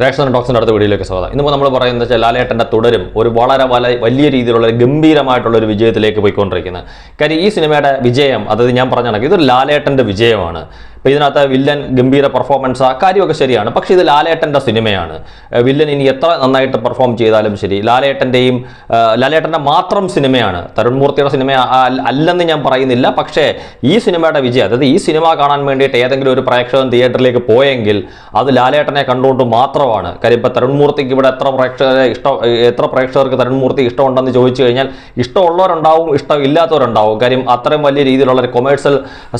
Ration ടോക്സിൻ്റെ അടുത്ത വീഡിയോയിലേക്ക് സ്വാഗതം. ഇന്നിപ്പോൾ നമ്മൾ പറയുന്നത് വെച്ചാൽ ലാലേട്ടൻ്റെ തുടരും ഒരു വളരെ വലിയ രീതിയിലുള്ള ഗംഭീരമായിട്ടുള്ള ഒരു വിജയത്തിലേക്ക് പോയിക്കൊണ്ടിരിക്കുന്നത്. കാര്യം ഈ സിനിമയുടെ വിജയം, അതായത് ഞാൻ പറഞ്ഞ കണക്ക് ഇതൊരു ലാലേട്ടൻ്റെ വിജയമാണ്. ഇപ്പോൾ ഇതിനകത്ത് വില്ലൻ ഗംഭീര പെർഫോമൻസ് ആ കാര്യമൊക്കെ ശരിയാണ്. പക്ഷേ ഇത് ലാലേട്ടൻ്റെ സിനിമയാണ്. വില്ലൻ ഇനി എത്ര നന്നായിട്ട് പെർഫോം ചെയ്താലും ശരി, ലാലേട്ടൻ്റെ മാത്രം സിനിമയാണ്. തരുൺമൂർത്തിയുടെ സിനിമ അല്ലെന്ന് ഞാൻ പറയുന്നില്ല. പക്ഷേ ഈ സിനിമയുടെ വിജയം, അതായത് ഈ സിനിമ കാണാൻ വേണ്ടിയിട്ട് ഏതെങ്കിലും ഒരു പ്രേക്ഷകൻ തിയേറ്ററിലേക്ക് പോയെങ്കിൽ അത് ലാലേട്ടനെ കണ്ടുകൊണ്ട് മാത്രമാണ്. കാര്യം ഇപ്പോൾ തരുൺമൂർത്തിക്ക് ഇവിടെ എത്ര പ്രേക്ഷകർക്ക് തരുൺമൂർത്തി ഇഷ്ടമുണ്ടെന്ന് ചോദിച്ചു കഴിഞ്ഞാൽ ഇഷ്ടമുള്ളവരുണ്ടാവും, ഇഷ്ടമില്ലാത്തവരുണ്ടാവും. കാര്യം അത്രയും വലിയ രീതിയിലുള്ള ഒരു കൊമേഴ്സ്യൽ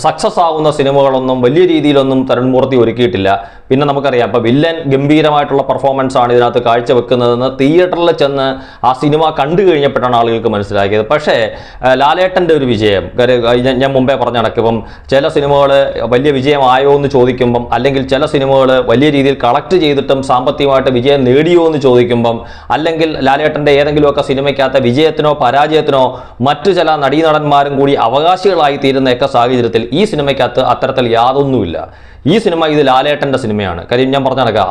സക്സസ് ആവുന്ന സിനിമകളൊന്നും വലിയ രീതിയിലൊന്നും തരുൺമൂർത്തി ഒരുക്കിയിട്ടില്ല. പിന്നെ നമുക്കറിയാം, ഇപ്പോൾ വില്ലൻ ഗംഭീരമായിട്ടുള്ള പെർഫോമൻസ് ആണ് ഇതിനകത്ത് കാഴ്ചവെക്കുന്നതെന്ന് തിയേറ്ററിൽ ചെന്ന് ആ സിനിമ കണ്ടു കഴിഞ്ഞപ്പോഴാണ് ആളുകൾക്ക് മനസ്സിലാക്കിയത്. പക്ഷേ ലാലേട്ടൻ്റെ ഒരു വിജയം, ഞാൻ മുമ്പേ പറഞ്ഞ കണക്ക് ഇപ്പം ചില സിനിമകൾ വലിയ വിജയമായോ എന്ന് ചോദിക്കുമ്പം, അല്ലെങ്കിൽ ചില സിനിമകൾ വലിയ രീതിയിൽ കളക്ട് ചെയ്തിട്ടും സാമ്പത്തികമായിട്ട് വിജയം നേടിയോ എന്ന് ചോദിക്കുമ്പം, അല്ലെങ്കിൽ ലാലേട്ടൻ്റെ ഏതെങ്കിലുമൊക്കെ സിനിമയ്ക്കകത്ത് വിജയത്തിനോ പരാജയത്തിനോ മറ്റു ചില നടീനടന്മാരും കൂടി അവകാശികളായി തീരുന്നയൊക്കെ സാഹചര്യത്തിൽ ഈ സിനിമയ്ക്കകത്ത് അത്തരത്തിൽ യാതൊന്നുമില്ല. ഈ സിനിമ ഇത് ലാലേട്ടൻ്റെ സിനിമയാണ്. കാര്യം ഞാൻ പറഞ്ഞ കണക്ക്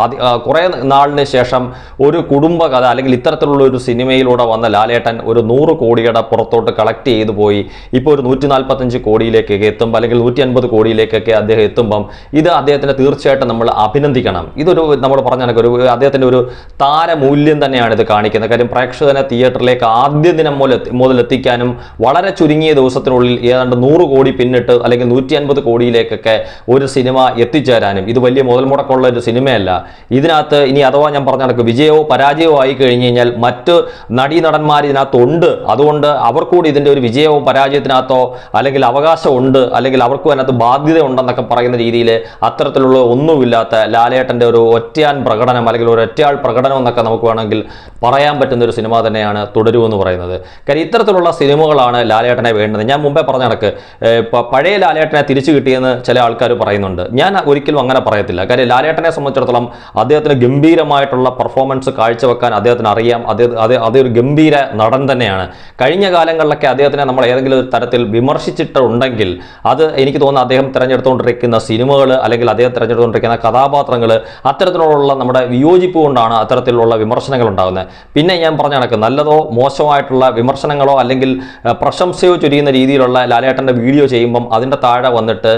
കുറേ നാളിന് ശേഷം ഒരു കുടുംബകഥ അല്ലെങ്കിൽ ഇത്തരത്തിലുള്ള ഒരു സിനിമയിലൂടെ വന്ന ലാലേട്ടൻ ഒരു 100 കോടിയുടെ പുറത്തോട്ട് കളക്ട് ചെയ്തു പോയി. ഇപ്പോൾ ഒരു 145 കോടിയിലേക്കൊക്കെ എത്തുമ്പോൾ, അല്ലെങ്കിൽ 150 കോടിയിലേക്കൊക്കെ അദ്ദേഹം എത്തുമ്പം ഇത് അദ്ദേഹത്തിന് തീർച്ചയായിട്ടും നമ്മൾ അഭിനന്ദിക്കണം. ഇതൊരു നമ്മൾ പറഞ്ഞ കണക്ക് അദ്ദേഹത്തിൻ്റെ ഒരു താരമൂല്യം തന്നെയാണ് ഇത് കാണിക്കുന്നത്. കാര്യം പ്രേക്ഷകനെ തിയേറ്ററിലേക്ക് ആദ്യ ദിനം മുതൽ എത്തിക്കാനും വളരെ ചുരുങ്ങിയ ദിവസത്തിനുള്ളിൽ ഏതാണ്ട് 100 കോടി പിന്നിട്ട് അല്ലെങ്കിൽ 150 കോടിയിലേക്കൊക്കെ ഒരു സിനിമ എത്തിച്ചേരാനും ഇത് വലിയ മുതൽ മുടക്കമുള്ള ഒരു സിനിമയല്ല. ഇതിനകത്ത് ഇനി അഥവാ ഞാൻ പറഞ്ഞ കണക്ക് വിജയമോ പരാജയമോ ആയി കഴിഞ്ഞ് കഴിഞ്ഞാൽ മറ്റ് നടീനടന്മാർ ഇതിനകത്തുണ്ട്. അതുകൊണ്ട് അവർക്കൂടി ഇതിൻ്റെ ഒരു വിജയവും പരാജയത്തിനകത്തോ അല്ലെങ്കിൽ അവകാശമുണ്ട്, അല്ലെങ്കിൽ അവർക്കും അതിനകത്ത് ബാധ്യത ഉണ്ടെന്നൊക്കെ പറയുന്ന രീതിയിൽ അത്തരത്തിലുള്ള ഒന്നുമില്ലാത്ത ലാലേട്ടൻ്റെ ഒരു ഒറ്റയാൻ പ്രകടനം, അല്ലെങ്കിൽ ഒരു ഒറ്റയാൾ പ്രകടനം എന്നൊക്കെ നമുക്ക് വേണമെങ്കിൽ പറയാൻ പറ്റുന്ന ഒരു സിനിമ തന്നെയാണ് തുടരുമെന്ന് പറയുന്നത്. കാര്യം ഇത്തരത്തിലുള്ള സിനിമകളാണ് ലാലേട്ടനെ വേണ്ടത്. ഞാൻ മുമ്പേ പറഞ്ഞ കണക്ക് പഴയ ലാലേട്ടനെ തിരിച്ചു കിട്ടിയെന്ന് ചില ആൾക്കാർ പറയുന്നുണ്ട്. ഞാൻ ഒരിക്കലും അങ്ങനെ പറയത്തില്ല. കാര്യം ലാലേട്ടനെ സംബന്ധിച്ചിടത്തോളം അദ്ദേഹത്തിന് ഗംഭീരമായിട്ടുള്ള പെർഫോമൻസ് കാഴ്ചവെക്കാൻ അദ്ദേഹത്തിന് അറിയാം. അതൊരു ഗംഭീര നടൻ തന്നെയാണ്. കഴിഞ്ഞ കാലങ്ങളിലൊക്കെ അദ്ദേഹത്തിനെ നമ്മൾ ഏതെങ്കിലും ഒരു തരത്തിൽ വിമർശിച്ചിട്ടുണ്ടെങ്കിൽ അത് എനിക്ക് തോന്നുന്നു അദ്ദേഹം തിരഞ്ഞെടുത്തുകൊണ്ടിരിക്കുന്ന സിനിമകൾ, അല്ലെങ്കിൽ അദ്ദേഹം തിരഞ്ഞെടുത്തുകൊണ്ടിരിക്കുന്ന കഥാപാത്രങ്ങൾ, അത്തരത്തിലുള്ള നമ്മുടെ വിയോജിപ്പ് കൊണ്ടാണ് അത്തരത്തിലുള്ള വിമർശനങ്ങൾ ഉണ്ടാകുന്നത്. പിന്നെ ഞാൻ പറഞ്ഞ കണക്ക് നല്ലതോ മോശമായിട്ടുള്ള വിമർശനങ്ങളോ അല്ലെങ്കിൽ പ്രശംസയോ ചൊരിയുന്ന രീതിയിലുള്ള ലാലേട്ടൻ്റെ വീഡിയോ ചെയ്യുമ്പം അതിൻ്റെ താഴെ വന്നിട്ട്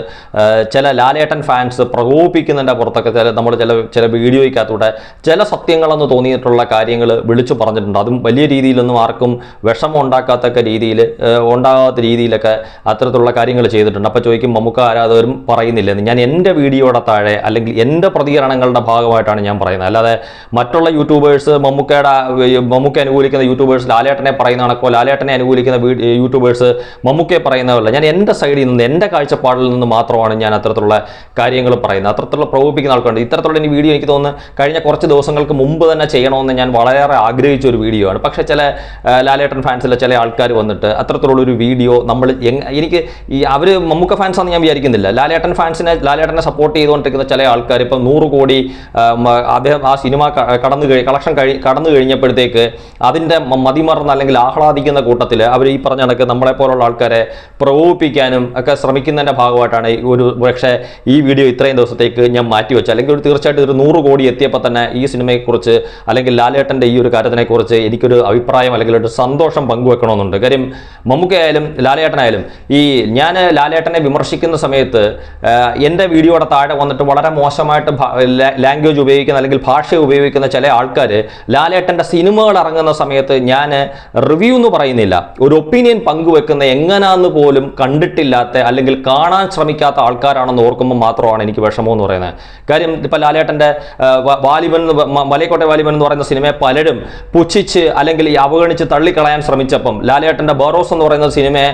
ചില ലാലേട്ടൻ ഫാൻസ് പ്രകോപിപ്പിക്കുന്നതിൻ്റെ പുറത്തൊക്കെ നമ്മൾ ചില വീഡിയോയ്ക്കകത്തൂടെ ചില സത്യങ്ങളെന്ന് തോന്നിയിട്ടുള്ള കാര്യങ്ങൾ വിളിച്ചു പറഞ്ഞിട്ടുണ്ട്. അതും വലിയ രീതിയിലൊന്നും ആർക്കും വിഷമം ഉണ്ടാകാത്ത രീതിയിലൊക്കെ അത്തരത്തിലുള്ള കാര്യങ്ങൾ ചെയ്തിട്ടുണ്ട്. അപ്പോൾ ചോദിക്കും മമ്മൂക്ക ആരാധകരും പറയുന്നില്ലെന്ന്. ഞാൻ എൻ്റെ വീഡിയോയുടെ താഴെ അല്ലെങ്കിൽ എൻ്റെ പ്രതികരണങ്ങളുടെ ഭാഗമായിട്ടാണ് ഞാൻ പറയുന്നത്. അല്ലാതെ മറ്റുള്ള യൂട്യൂബേഴ്സ് മമ്മൂക്ക അനുകൂലിക്കുന്ന യൂട്യൂബേഴ്സ് ലാലേട്ടനെ പറയുന്ന കണക്കോ ലാലേട്ടനെ അനുകൂലിക്കുന്ന യൂട്യൂബേഴ്സ് മമ്മൂക്കയെ പറയുന്നതല്ല. ഞാൻ എൻ്റെ സൈഡിൽ നിന്ന്, എൻ്റെ കാഴ്ചപ്പാടിൽ നിന്ന് മാത്രമാണ് ഞാൻ അത്തരത്തിലുള്ള കാര്യങ്ങൾ പറയുന്നത്. അത്തരത്തിലുള്ള പ്രകോപിപ്പിക്കുന്ന ആൾക്കാരുണ്ട്. ഇത്തരത്തിലുള്ള ഈ വീഡിയോ എനിക്ക് തോന്നുന്നു കഴിഞ്ഞ കുറച്ച് ദിവസങ്ങൾക്ക് മുമ്പ് തന്നെ ചെയ്യണമെന്ന് ഞാൻ വളരെ ആഗ്രഹിച്ച ഒരു വീഡിയോ ആണ്. പക്ഷേ ചില ലാലേട്ടൻ ഫാൻസിലെ ചില ആൾക്കാർ വന്നിട്ട് അത്തരത്തിലുള്ളൊരു വീഡിയോ എനിക്ക് അവർ മമ്മൂക്ക ഫാൻസ് ആണെന്ന് ഞാൻ വിചാരിക്കുന്നില്ല. ലാലേട്ടനെ സപ്പോർട്ട് ചെയ്തുകൊണ്ടിരിക്കുന്ന ചില ആൾക്കാർ ഇപ്പം 100 കോടി അദ്ദേഹം ആ സിനിമ കളക്ഷൻ കടന്നു കഴിഞ്ഞപ്പോഴത്തേക്ക് അതിൻ്റെ മതിമറന്ന് അല്ലെങ്കിൽ ആഹ്ലാദിക്കുന്ന കൂട്ടത്തിൽ അവർ ഈ പറഞ്ഞ കണക്ക് നമ്മളെപ്പോലുള്ള ആൾക്കാരെ പ്രകോപിപ്പിക്കാനും ഒക്കെ ശ്രമിക്കുന്നതിൻ്റെ ഭാഗമായിട്ടാണ് പക്ഷേ ഈ വീഡിയോ ഇത്രയും ദിവസത്തേക്ക് ഞാൻ മാറ്റിവെച്ചു. അല്ലെങ്കിൽ തീർച്ചയായിട്ടും ഒരു 100 കോടി എത്തിയപ്പോൾ തന്നെ ഈ സിനിമയെക്കുറിച്ച് അല്ലെങ്കിൽ ലാലേട്ടൻ്റെ ഈ ഒരു കാര്യത്തിനെക്കുറിച്ച് എനിക്കൊരു അഭിപ്രായം അല്ലെങ്കിൽ ഒരു സന്തോഷം പങ്കുവെക്കണമെന്നുണ്ട്. കാര്യം മമ്മൂക്കയായാലും ലാലേട്ടനായാലും ഞാൻ ലാലേട്ടനെ വിമർശിക്കുന്ന സമയത്ത് എൻ്റെ വീഡിയോയുടെ താഴെ വന്നിട്ട് വളരെ മോശമായിട്ട് ലാംഗ്വേജ് ഉപയോഗിക്കുന്ന അല്ലെങ്കിൽ ഭാഷ ഉപയോഗിക്കുന്ന ചില ആൾക്കാർ ലാലേട്ടൻ്റെ സിനിമകൾ ഇറങ്ങുന്ന സമയത്ത് ഞാൻ റിവ്യൂ എന്ന് പറയുന്നില്ല, ഒരു ഒപ്പീനിയൻ പങ്കുവെക്കുന്ന എങ്ങനാന്ന് പോലും കണ്ടിട്ടില്ലാത്ത അല്ലെങ്കിൽ കാണാൻ ശ്രമിക്കാത്ത ആൾക്കാരാണെന്ന് ഓർക്കുമ്പോൾ മാത്രമാണ് എനിക്ക് വിഷമം എന്ന് പറയുന്നത്. കാര്യം ഇപ്പം ലാലേട്ടൻ്റെ മലയക്കോട്ടെ വാലിബൻ എന്ന് പറയുന്ന സിനിമയെ പലരും പുച്ഛിച്ച് അല്ലെങ്കിൽ അവഗണിച്ച് തള്ളിക്കളയാൻ ശ്രമിച്ചപ്പം ലാലേട്ടൻ്റെ ബോറോസ് എന്ന് പറയുന്ന സിനിമയെ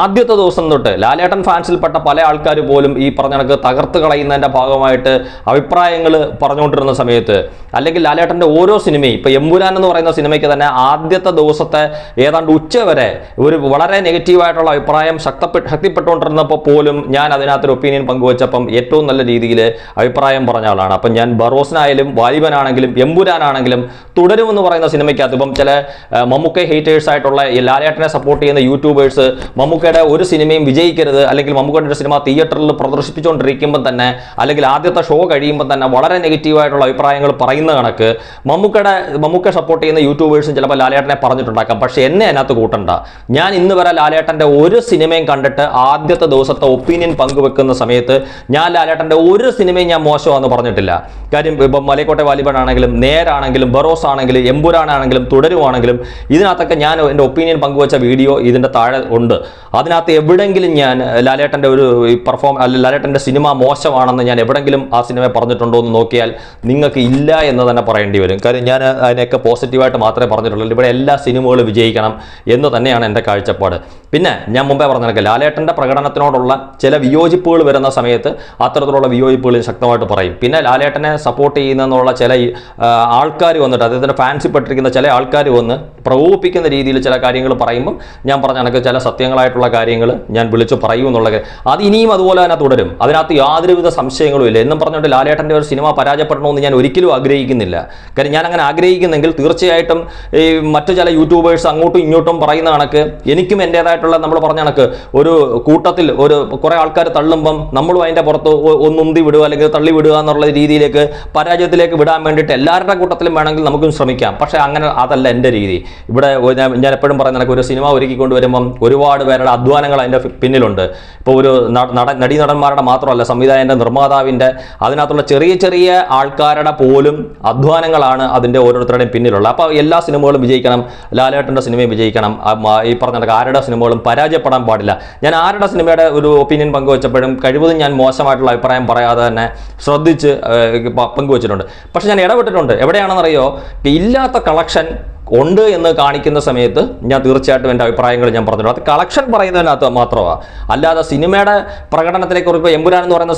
ആദ്യത്തെ ദിവസം തൊട്ട് ലാലേട്ടൻ ഫാൻസിൽപ്പെട്ട പല ആൾക്കാർ പോലും ഈ പറഞ്ഞ കണക്ക് തകർത്ത് കളയുന്നതിൻ്റെ ഭാഗമായിട്ട് അഭിപ്രായങ്ങൾ പറഞ്ഞുകൊണ്ടിരുന്ന സമയത്ത്, അല്ലെങ്കിൽ ലാലേട്ടൻ്റെ ഓരോ സിനിമയും ഇപ്പം എമ്പുരാൻ എന്ന് പറയുന്ന സിനിമയ്ക്ക് തന്നെ ആദ്യത്തെ ദിവസത്തെ ഏതാണ്ട് ഉച്ച വരെ ഒരു വളരെ നെഗറ്റീവായിട്ടുള്ള അഭിപ്രായം ശക്തിപ്പെട്ടുകൊണ്ടിരുന്നപ്പോൾ പോലും ഞാൻ അതിനകത്തൊരു ഒപ്പീനിയൻ പങ്കുവച്ചപ്പം ഏറ്റവും നല്ല രീതിയിൽ അഭിപ്രായം പറഞ്ഞ ആളാണ്. അപ്പം ഞാൻ ബറോസിനായാലും വാലിബനാണെങ്കിലും എമ്പുരാനാണെങ്കിലും തുടരുമെന്ന് പറയുന്ന സിനിമയ്ക്കകത്ത് ഇപ്പം ചില മമ്മൂക്ക ഹേറ്റേഴ്സ് ആയിട്ടുള്ള ലാലേട്ടനെ സപ്പോർട്ട് ചെയ്യുന്ന യൂട്യൂബേഴ്സ് മമ്മൂക്കയുടെ ഒരു സിനിമയും വിജയിക്കരുത്, അല്ലെങ്കിൽ മമ്മൂക്കയുടെ ഒരു സിനിമ തിയേറ്ററിൽ പ്രദർശിപ്പിച്ചുകൊണ്ടിരിക്കുമ്പോൾ തന്നെ അല്ലെങ്കിൽ ആദ്യത്തെ ഷോ കഴിയുമ്പോൾ തന്നെ വളരെ നെഗറ്റീവായിട്ടുള്ള അഭിപ്രായങ്ങൾ പറയുന്ന കണക്ക് മമ്മൂക്ക സപ്പോർട്ട് ചെയ്യുന്ന യൂട്യൂബേഴ്സും ചിലപ്പോൾ ലാലേട്ടനെ പറഞ്ഞിട്ടുണ്ടാക്കാം. പക്ഷേ എന്നെ അതിനകത്ത് കൂട്ടണ്ട. ഞാൻ ഇന്ന് വരെ ലാലേട്ടൻ്റെ ഒരു സിനിമയും കണ്ടിട്ട് ആദ്യത്തെ ദിവസത്തെ ഒപ്പീനിയൻ പങ്കുവെക്കുന്ന സമയത്ത് ഞാൻ ലാലേട്ടൻ്റെ ഒരു സിനിമയും ഞാൻ മോശമാണെന്ന് പറഞ്ഞിട്ടില്ല. കാര്യം ഇപ്പം മലയക്കോട്ടെ വാലിബനാണെങ്കിലും നേരാണെങ്കിലും ബറോസ് ആണെങ്കിലും എമ്പുരാനാണെങ്കിലും തുടരുവാണെങ്കിലും ഇതിനകത്തൊക്കെ ഞാൻ എൻ്റെ ഒപ്പീനിയൻ പങ്കുവെച്ച വീഡിയോ ഇതിൻ്റെ താഴെ ഉണ്ട്. അതിനകത്ത് എവിടെയെങ്കിലും ഞാൻ ലാലേട്ടൻ്റെ ഒരു ലാലേട്ടൻ്റെ സിനിമ മോശമാണെന്ന് ഞാൻ എവിടെയെങ്കിലും ആ സിനിമ പറഞ്ഞിട്ടുണ്ടോ എന്ന് നോക്കിയാൽ നിങ്ങൾക്ക് ഇല്ല എന്ന് തന്നെ പറയേണ്ടി വരും. കാര്യം ഞാൻ അതിനെയൊക്കെ പോസിറ്റീവായിട്ട് മാത്രമേ പറഞ്ഞിട്ടുള്ളൂ. ഇവിടെ എല്ലാ സിനിമകളും വിജയിക്കണം എന്ന് തന്നെയാണ് എൻ്റെ കാഴ്ചപ്പാട്. പിന്നെ ഞാൻ മുമ്പേ പറഞ്ഞ ലാലേട്ടൻ്റെ പ്രകടനത്തിനോടുള്ള ചില വിയോജിപ്പുകൾ വരുന്ന സമയത്ത് അത്തരത്തിലുള്ള വിയോജിപ്പുകൾ ശക്തമായിട്ട് പറയും. പിന്നെ ലാലേട്ടനെ സപ്പോർട്ട് ചെയ്യുന്നതെന്നുള്ള ചില ആൾക്കാർ വന്നിട്ട് അദ്ദേഹത്തിൻ്റെ ഫാൻസിപ്പെട്ടിരിക്കുന്ന ചില ആൾക്കാർ വന്ന് പ്രകോപിപ്പിക്കുന്ന രീതിയിൽ ചില കാര്യങ്ങൾ പറയുമ്പം ഞാൻ പറഞ്ഞ കണക്ക് ചില സത്യങ്ങളായിട്ടുള്ള കാര്യങ്ങൾ ഞാൻ വിളിച്ചു പറയൂ എന്നുള്ളത് അത് ഇനിയും അതുപോലെ തന്നെ തുടരും. അതിനകത്ത് യാതൊരുവിധ സംശയങ്ങളും ഇല്ല. എന്നും പറഞ്ഞുകൊണ്ട് ലാലേട്ടൻ്റെ ഒരു സിനിമ പരാജയപ്പെടണമെന്ന് ഞാൻ ഒരിക്കലും ആഗ്രഹിക്കുന്നില്ല. കാര്യം ഞാൻ അങ്ങനെ ആഗ്രഹിക്കുന്നെങ്കിൽ തീർച്ചയായിട്ടും ഈ മറ്റു ചില യൂട്യൂബേഴ്സ് അങ്ങോട്ടും ഇങ്ങോട്ടും പറയുന്ന കണക്ക് എനിക്കും എൻ്റേതായിട്ടുള്ള നമ്മൾ പറഞ്ഞ കണക്ക് ഒരു കൂട്ടത്തിൽ ഒരു കുറേ ആൾക്കാർ തള്ളുമ്പം നമ്മളും അതിൻ്റെ പുറത്ത് ഒന്നുന്തി വിടുക അല്ലെങ്കിൽ തള്ളി വിടുക എന്നുള്ള രീതിയിലേക്ക് പരാജയത്തിലേക്ക് വിടാൻ വേണ്ടിയിട്ട് എല്ലാവരുടെ കൂട്ടത്തിലും വേണമെങ്കിൽ നമുക്കും ശ്രമിക്കാം. പക്ഷേ അങ്ങനെ അതല്ല എൻ്റെ രീതി. ഇവിടെ ഞാൻ എപ്പോഴും പറയുന്ന കണക്ക് ഒരു സിനിമ ഒരുക്കിക്കൊണ്ട് വരുമ്പം ഒരുപാട് പേരുടെ അധ്വാനങ്ങൾ അതിൻ്റെ പിന്നിലുണ്ട്. ഇപ്പോൾ ഒരു നടന്മാരുടെ മാത്രമല്ല, സംവിധായകൻ്റെ, നിർമ്മാതാവിൻ്റെ, അതിനകത്തുള്ള ചെറിയ ചെറിയ ആൾക്കാരുടെ പോലും അധ്വാനങ്ങളാണ് അതിൻ്റെ ഓരോരുത്തരുടെയും പിന്നിലുള്ള. അപ്പോൾ എല്ലാ സിനിമകളും വിജയിക്കണം, ലാലേട്ടൻ്റെ സിനിമയും വിജയിക്കണം, ഈ പറഞ്ഞ കണക്ക് ആരുടെ സിനിമകളും പരാജയപ്പെടാൻ പാടില്ല. ഞാൻ ആരുടെ സിനിമയുടെ ഒരു ഒപ്പീനിയൻ പങ്കുവച്ചപ്പോഴും കഴിവതും ഞാൻ മോശമായിട്ടുള്ള അഭിപ്രായം പറയാതെ തന്നെ ശ്രദ്ധിച്ച് പങ്കുവച്ചിട്ടുണ്ട്. പക്ഷെ ഞാൻ ഇടപെട്ടിട്ടുണ്ട്. എവിടെയാണെന്നറിയോ, ഇല്ലാത്ത കളക്ഷൻ ഉണ്ട് എന്ന് കാണിക്കുന്ന സമയത്ത് ഞാൻ തീർച്ചയായിട്ടും എൻ്റെ അഭിപ്രായങ്ങൾ ഞാൻ പറഞ്ഞിട്ടുണ്ട്. അത് കളക്ഷൻ പറയുന്നതിനകത്ത് മാത്രമാണ്, അല്ലാതെ സിനിമയുടെ പ്രകടനത്തിനെക്കുറിച്ച് ഇപ്പോൾ എമ്പുരാൻ എന്ന് പറയുന്ന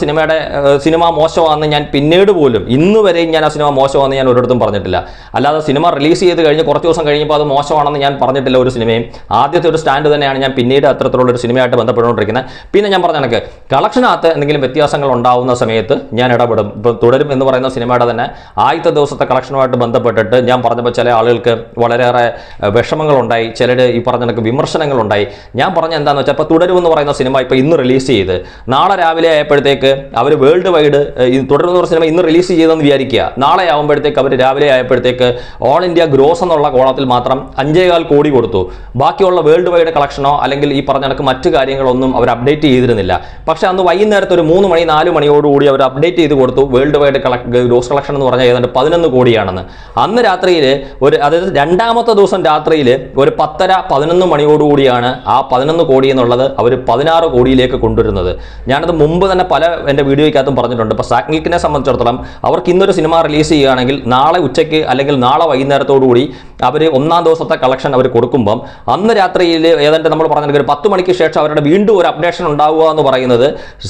സിനിമ മോശമാണെന്ന് ഞാൻ പിന്നീട് പോലും ഇന്ന് വരെയും ഞാൻ ആ സിനിമ മോശമാണെന്ന് ഞാൻ ഒരിടത്തും പറഞ്ഞിട്ടില്ല. അല്ലാതെ സിനിമ റിലീസ് ചെയ്ത് കഴിഞ്ഞ് കുറച്ച് ദിവസം കഴിഞ്ഞപ്പോൾ അത് മോശമാണെന്ന് ഞാൻ പറഞ്ഞിട്ടില്ല ഒരു സിനിമയും. ആദ്യത്തെ ഒരു സ്റ്റാൻഡ് തന്നെയാണ് ഞാൻ പിന്നീട് അത്തരത്തിലുള്ളൊരു സിനിമയായിട്ട് ബന്ധപ്പെട്ടുകൊണ്ടിരിക്കുന്നത്. പിന്നെ ഞാൻ പറഞ്ഞ കണക്ക് കളക്ഷനകത്ത് എന്തെങ്കിലും വ്യത്യാസങ്ങൾ ഉണ്ടാവുന്ന സമയത്ത് ഞാൻ ഇടപെടും. ഇപ്പോൾ തുടരും എന്ന് പറയുന്ന സിനിമയുടെ തന്നെ ആദ്യത്തെ ദിവസത്തെ കളക്ഷനുമായിട്ട് ബന്ധപ്പെട്ടിട്ട് ഞാൻ പറഞ്ഞപ്പോൾ ചില ആളുകൾക്ക് വളരെയേറെ വിഷമങ്ങളുണ്ടായി, ചിലർ ഈ പറഞ്ഞ കണക്ക് വിമർശനങ്ങളുണ്ടായി. ഞാൻ പറഞ്ഞ എന്താണെന്ന് വെച്ചാൽ ഇപ്പോൾ തുടരുമെന്ന് പറയുന്ന സിനിമ ഇപ്പോൾ ഇന്ന് റിലീസ് ചെയ്ത് നാളെ രാവിലെ ആയപ്പോഴത്തേക്ക് അവർ വേൾഡ് വൈഡ് തുടരുമെന്ന് പറഞ്ഞ സിനിമ ഇന്ന് റിലീസ് ചെയ്തെന്ന് വിചാരിക്കുക. നാളെ ആകുമ്പോഴത്തേക്ക് അവർ രാവിലെ ആയപ്പോഴത്തേക്ക് ഓൾ ഇന്ത്യ ഗ്രോസ് എന്നുള്ള കോളത്തിൽ മാത്രം 5.25 കോടി കൊടുത്തു. ബാക്കിയുള്ള വേൾഡ് വൈഡ് കളക്ഷനോ അല്ലെങ്കിൽ ഈ പറഞ്ഞ കണക്ക് മറ്റു കാര്യങ്ങളൊന്നും അവർ അപ്ഡേറ്റ് ചെയ്തിരുന്നില്ല. പക്ഷേ അന്ന് വൈകുന്നേരത്ത് ഒരു 3 മണി 4 മണിയോടുകൂടി അവർ അപ്ഡേറ്റ് ചെയ്ത് കൊടുത്തു. വേൾഡ് വൈഡ് ഗ്രോസ് കളക്ഷൻ എന്ന് പറഞ്ഞാൽ ഏതാണ്ട് 11 കോടിയാണെന്ന്. അന്ന് രാത്രിയിൽ അതായത് രണ്ടാമത്തെ ദിവസം രാത്രിയിൽ ഒരു 10:30-11 മണിയോടുകൂടിയാണ് ആ 11 കോടി എന്നുള്ളത് അവർ 16 കോടിയിലേക്ക് കൊണ്ടുവരുന്നത്. ഞാനത് മുമ്പ് തന്നെ പല എൻ്റെ വീഡിയോയ്ക്കകത്തും പറഞ്ഞിട്ടുണ്ട്. ഇപ്പോൾ സാഗ്നിക്കിനെ സംബന്ധിച്ചിടത്തോളം അവർക്ക് ഇന്നൊരു സിനിമ റിലീസ് ചെയ്യുകയാണെങ്കിൽ നാളെ ഉച്ചയ്ക്ക് അല്ലെങ്കിൽ നാളെ വൈകുന്നേരത്തോടുകൂടി അവർ ഒന്നാം ദിവസത്തെ കളക്ഷൻ അവർ കൊടുക്കുമ്പം അന്ന് രാത്രിയിൽ ഏതാണ്ട് നമ്മൾ പറഞ്ഞിട്ട് ഒരു 10 മണിക്ക് ശേഷം അവരുടെ വീണ്ടും ഒരു അപ്ഡേഷൻ ഉണ്ടാവുക എന്ന് പറയുന്നത്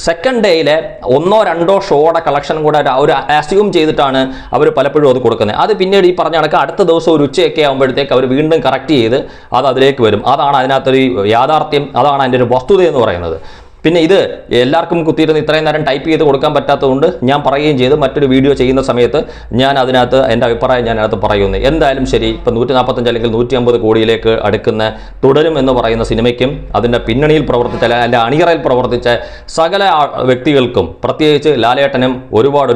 സെക്കൻഡ് ഡേയിലെ 1-2 ഷോയുടെ കളക്ഷൻ കൂടെ അവർ അസ്യൂം ചെയ്തിട്ടാണ് അവർ പലപ്പോഴും അത് കൊടുക്കുന്നത്. അത് പിന്നീട് ഈ പറഞ്ഞ കണക്ക് അടുത്ത ദിവസം ഒരു ഉച്ചയൊക്കെ ആകുമ്പോഴത്തേക്ക് അവർ വീണ്ടും കറക്റ്റ് ചെയ്ത് അത് അതിലേക്ക് വരും. അതാണ് അതിനകത്തൊരു യാഥാർത്ഥ്യം, അതാണ് അതിൻ്റെ ഒരു വസ്തുത എന്ന് പറയുന്നത്. പിന്നെ ഇത് എല്ലാവർക്കും കുത്തിയിരുന്ന് ഇത്രയും നേരം ടൈപ്പ് ചെയ്ത് കൊടുക്കാൻ പറ്റാത്തതുകൊണ്ട് ഞാൻ പറയുകയും ചെയ്ത് മറ്റൊരു വീഡിയോ ചെയ്യുന്ന സമയത്ത് ഞാൻ അതിനകത്ത് എൻ്റെ അഭിപ്രായം ഞാൻ അതിനകത്ത് പറയുന്നു. എന്തായാലും ശരി, ഇപ്പം 145 അല്ലെങ്കിൽ 150 കോടിയിലേക്ക് അടുക്കുന്ന തുടരും എന്ന് പറയുന്ന സിനിമയ്ക്കും അതിൻ്റെ പിന്നണിയിൽ പ്രവർത്തിച്ച അതിൻ്റെ അണിയറയിൽ പ്രവർത്തിച്ച സകല വ്യക്തികൾക്കും പ്രത്യേകിച്ച് ലാലേട്ടനും ഒരുപാട്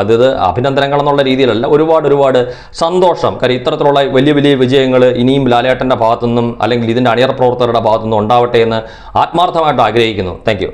അത് അഭിനന്ദനങ്ങൾ എന്നുള്ള രീതിയിലല്ല, ഒരുപാട് സന്തോഷം. കാര്യം ഇത്തരത്തിലുള്ള വലിയ വലിയ വിജയങ്ങൾ ഇനിയും ലാലേട്ടൻ്റെ ഭാഗത്തുനിന്നും അല്ലെങ്കിൽ ഇതിൻ്റെ അണിയറ പ്രവർത്തകരുടെ ഭാഗത്തുനിന്നും ഉണ്ടാവട്ടെ എന്ന് ആത്മാർത്ഥമായിട്ട് ആഗ്രഹിക്കുന്നു. Thank you.